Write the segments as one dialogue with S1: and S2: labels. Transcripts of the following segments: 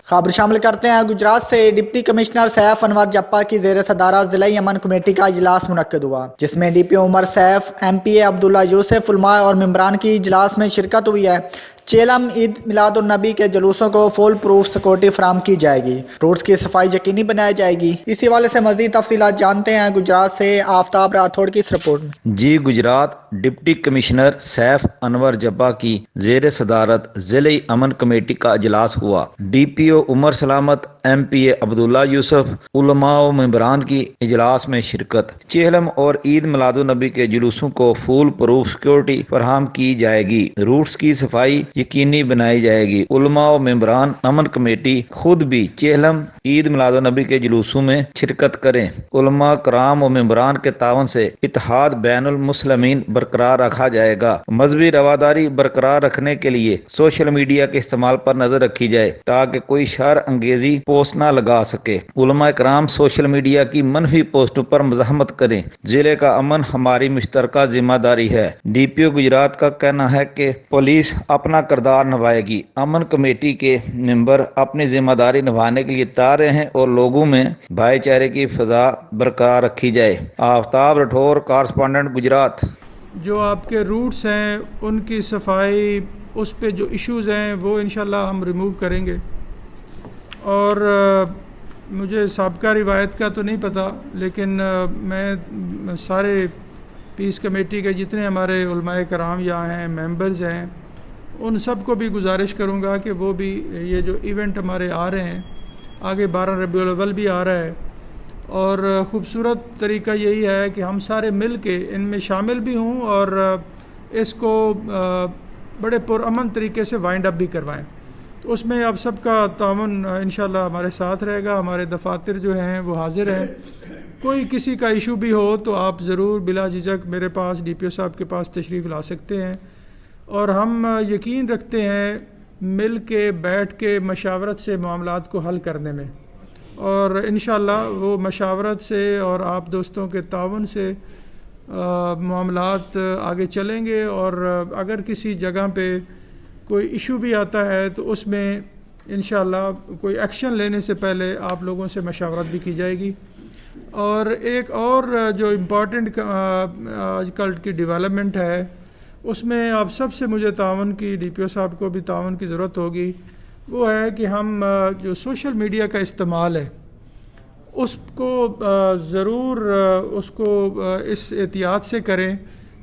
S1: خبر شامل کرتے ہیں گجرات سے۔ ڈپٹی کمشنر سیف انور جپا کی زیر صدارت ضلعی امن کمیٹی کا اجلاس منعقد ہوا، جس میں ڈی پی او عمر سیف، ایم پی اے عبداللہ یوسف، علماء اور ممبران کی اجلاس میں شرکت ہوئی ہے۔ چیلم عید میلاد النبی کے جلوسوں کو فول پروف سیکورٹی فراہم کی جائے گی، روڈز کی صفائی یقینی بنائی جائے گی۔ اسی حوالے سے مزید تفصیلات جانتے ہیں گجرات سے آفتاب راٹھوڑ کی اس رپورٹ میں۔
S2: گجرات ڈپٹی کمشنر سیف انور جپا کی زیر صدارت ضلعی امن کمیٹی کا اجلاس ہوا۔ ڈی پی او عمر سلامت، ایم پی اے عبداللہ یوسف، علماء و ممبران کی اجلاس میں شرکت۔ چہلم اور عید میلاد النبی کے جلوسوں کو فول پروف سیکورٹی فراہم کی جائے گی، روٹس کی صفائی یقینی بنائی جائے گی۔ علماء و ممبران امن کمیٹی خود بھی چہلم عید میلاد النبی کے جلوسوں میں شرکت کریں۔ علماء کرام و ممبران کے تعاون سے اتحاد بین المسلمین برقرار رکھا جائے گا۔ مذہبی رواداری برقرار رکھنے کے لیے سوشل میڈیا کے استعمال پر نظر رکھی جائے تاکہ کوئی شر انگیزی پوسٹ نہ لگا سکے۔ علماء کرام سوشل میڈیا کی منفی پوسٹوں پر مزاحمت کریں۔ ضلع کا امن ہماری مشترکہ ذمہ داری ہے۔ ڈی پی او گجرات کا کہنا ہے کہ پولیس اپنا کردار نبھائے گی۔ امن کمیٹی کے ممبر اپنی ذمہ داری نبھانے کے لیے تیار ہیں اور لوگوں میں بھائی چارے کی فضا برقرار رکھی جائے۔ آفتاب راٹھوڑ، کارسپونڈنٹ گجرات۔
S3: جو آپ کے روٹس ہیں ان کی صفائی، اس پہ جو ایشوز ہیں وہ انشاءاللہ ہم ریموو کریں گے۔ اور مجھے سابقہ روایت کا تو نہیں پتہ، لیکن میں سارے پیس کمیٹی کے جتنے ہمارے علماء کرام یہاں ہیں، ممبرز ہیں، ان سب کو بھی گزارش کروں گا کہ وہ بھی یہ جو ایونٹ ہمارے آ رہے ہیں، آگے 12 ربیع الاول بھی آ رہا ہے، اور خوبصورت طریقہ یہی ہے کہ ہم سارے مل کے ان میں شامل بھی ہوں اور اس کو بڑے پرامن طریقے سے وائنڈ اپ بھی کروائیں۔ تو اس میں آپ سب کا تعاون انشاءاللہ ہمارے ساتھ رہے گا۔ ہمارے دفاتر جو ہیں وہ حاضر ہیں۔ کوئی کسی کا ایشو بھی ہو تو آپ ضرور بلا جھجک میرے پاس، ڈی پی او صاحب کے پاس تشریف لا سکتے ہیں، اور ہم یقین رکھتے ہیں مل کے بیٹھ کے مشاورت سے معاملات کو حل کرنے میں، اور انشاءاللہ وہ مشاورت سے اور آپ دوستوں کے تعاون سے معاملات آگے چلیں گے۔ اور اگر کسی جگہ پہ کوئی ایشو بھی آتا ہے تو اس میں انشاءاللہ کوئی ایکشن لینے سے پہلے آپ لوگوں سے مشاورت بھی کی جائے گی۔ اور ایک اور جو امپورٹنٹ آج کل کی ڈیولپمنٹ ہے، اس میں آپ سب سے مجھے تعاون کی، ڈی پی او صاحب کو بھی تعاون کی ضرورت ہوگی۔ وہ ہے کہ ہم جو سوشل میڈیا کا استعمال ہے اس کو ضرور اس کو اس احتیاط سے کریں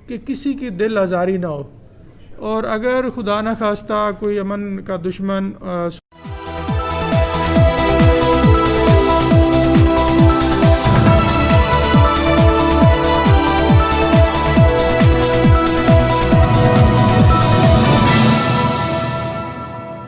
S3: کہ کسی کی دل آزاری نہ ہو، اور اگر خدا نخواستہ کوئی امن کا دشمن